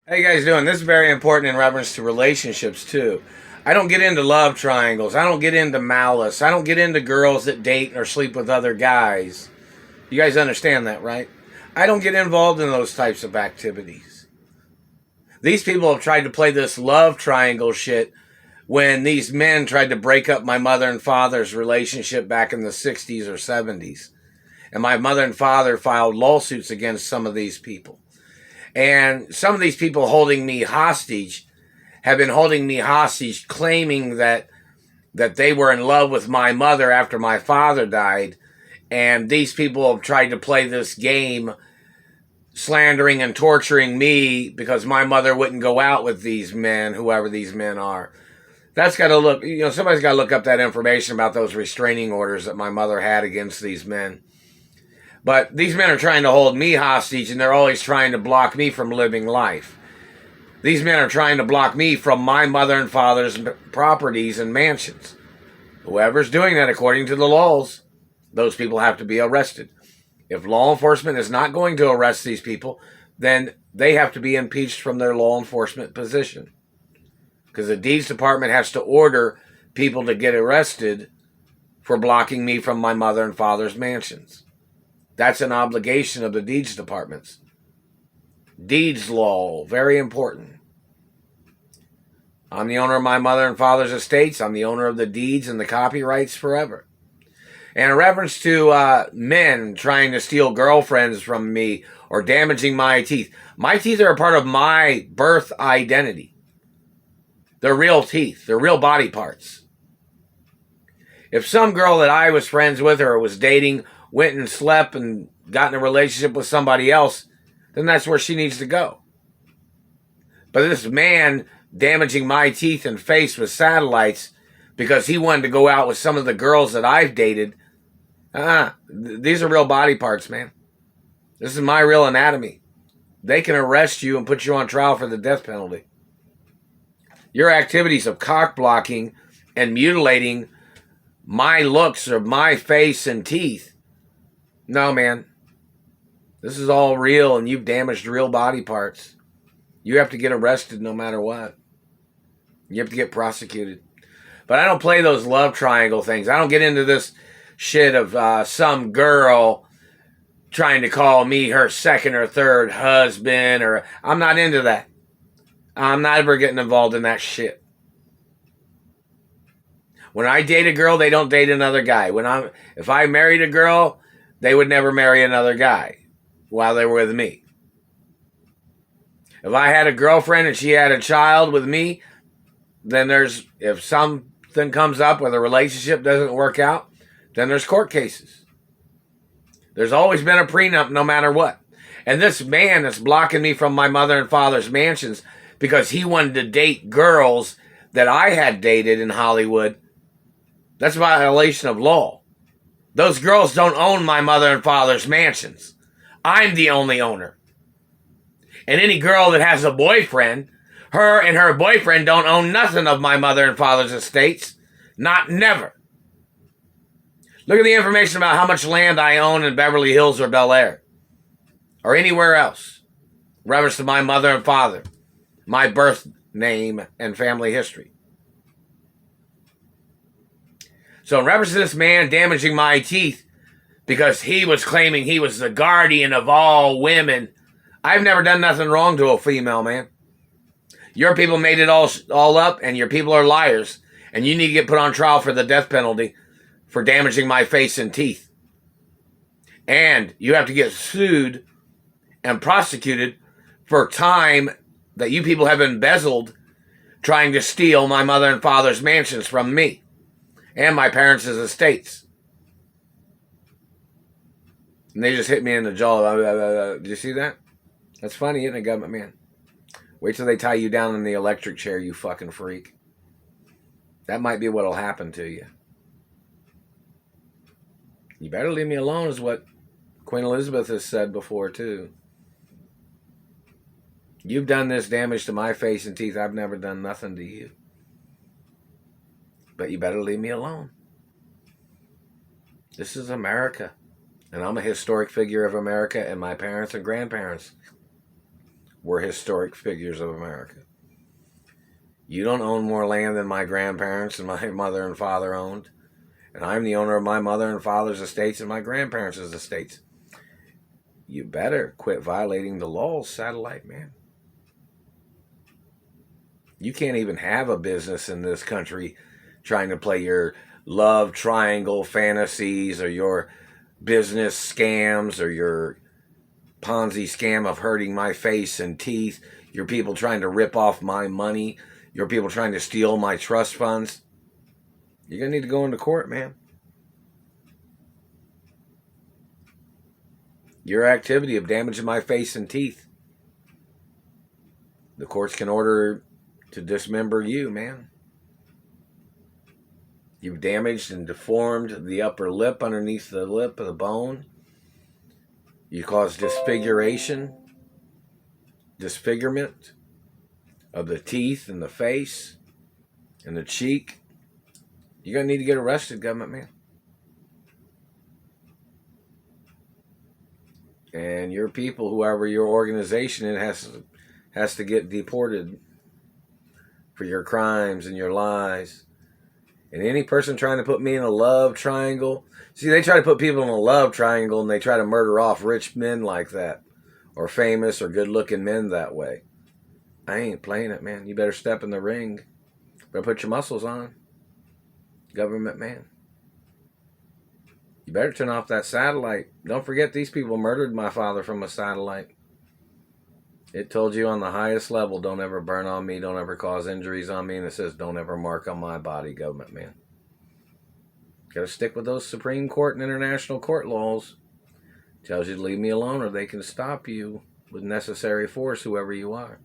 How you guys doing? This is very important in reference to relationships too. I don't get into love triangles. I don't get into malice. I don't get into girls that date or sleep with other guys. You guys understand that, right? I don't get involved in those types of activities. These people have tried to play this love triangle shit when these men tried to break up my mother and father's relationship back in the 60s or 70s. And my mother and father filed lawsuits against some of these people. And some of these people holding me hostage have been holding me hostage, claiming that they were in love with my mother after my father died. And these people have tried to play this game, slandering and torturing me because my mother wouldn't go out with these men, whoever these men are. That's got to look, somebody's got to look up that information about those restraining orders that my mother had against these men. But these men are trying to hold me hostage, and they're always trying to block me from living life. These men are trying to block me from my mother and father's properties and mansions. Whoever's doing that, according to the laws, those people have to be arrested. If law enforcement is not going to arrest these people, then they have to be impeached from their law enforcement position. Because the deeds department has to order people to get arrested for blocking me from my mother and father's mansions. That's an obligation of the deeds departments. Deeds law, very important. I'm the owner of my mother and father's estates. I'm the owner of the deeds and the copyrights forever. And in reference to men trying to steal girlfriends from me or damaging my teeth are a part of my birth identity. They're real teeth. They're real body parts. If some girl that I was friends with or was dating went and slept and got in a relationship with somebody else, then that's where she needs to go. But this man damaging my teeth and face with satellites because he wanted to go out with some of the girls that I've dated, these are real body parts, man. This is my real anatomy. They can arrest you and put you on trial for the death penalty. Your activities of cock blocking and mutilating my looks of my face and teeth, no, man. This is all real, and you've damaged real body parts. You have to get arrested no matter what. You have to get prosecuted. But I don't play those love triangle things. I don't get into this shit of some girl trying to call me her second or third husband. I'm not into that. I'm not ever getting involved in that shit. When I date a girl, they don't date another guy. If I married a girl, they would never marry another guy while they were with me. If I had a girlfriend and she had a child with me, then if something comes up where the relationship doesn't work out, then there's court cases. There's always been a prenup no matter what. And this man that's blocking me from my mother and father's mansions because he wanted to date girls that I had dated in Hollywood, that's a violation of law. Those girls don't own my mother and father's mansions. I'm the only owner. And any girl that has a boyfriend, her and her boyfriend don't own nothing of my mother and father's estates. Not never. Look at the information about how much land I own in Beverly Hills or Bel Air. Or anywhere else. In reference to my mother and father. My birth name and family history. So in reference to this man damaging my teeth because he was claiming he was the guardian of all women, I've never done nothing wrong to a female, man. Your people made it all up, and your people are liars, and you need to get put on trial for the death penalty for damaging my face and teeth. And you have to get sued and prosecuted for time that you people have embezzled trying to steal my mother and father's mansions from me. And my parents' estates. And they just hit me in the jaw. Did you see that? That's funny, isn't it, government man? Wait till they tie you down in the electric chair, you fucking freak. That might be what'll happen to you. You better leave me alone is what Queen Elizabeth has said before, too. You've done this damage to my face and teeth. I've never done nothing to you. But you better leave me alone. This is America. And I'm a historic figure of America and my parents and grandparents. were historic figures of America. You don't own more land than my grandparents and my mother and father owned. And I'm the owner of my mother and father's estates and my grandparents' estates. You better quit violating the laws, satellite man. You can't even have a business in this country trying to play your love triangle fantasies or your business scams or your Ponzi scam of hurting my face and teeth. Your people trying to rip off my money. Your people trying to steal my trust funds. You're going to need to go into court, man. Your activity of damaging my face and teeth. The courts can order to dismember you, man. You've damaged and deformed the upper lip underneath the lip of the bone. You caused disfiguration, disfigurement of the teeth and the face and the cheek. You're going to need to get arrested, government man. And your people, whoever your organization is, has to get deported for your crimes and your lies. And any person trying to put me in a love triangle. See, they try to put people in a love triangle and they try to murder off rich men like that. Or famous or good-looking men that way. I ain't playing it, man. You better step in the ring. Better put your muscles on. Government man. You better turn off that satellite. Don't forget these people murdered my father from a satellite. It told you on the highest level, don't ever burn on me, don't ever cause injuries on me, and it says don't ever mark on my body, government man. Got to stick with those Supreme Court and international court laws. Tells you to leave me alone or they can stop you with necessary force, whoever you are.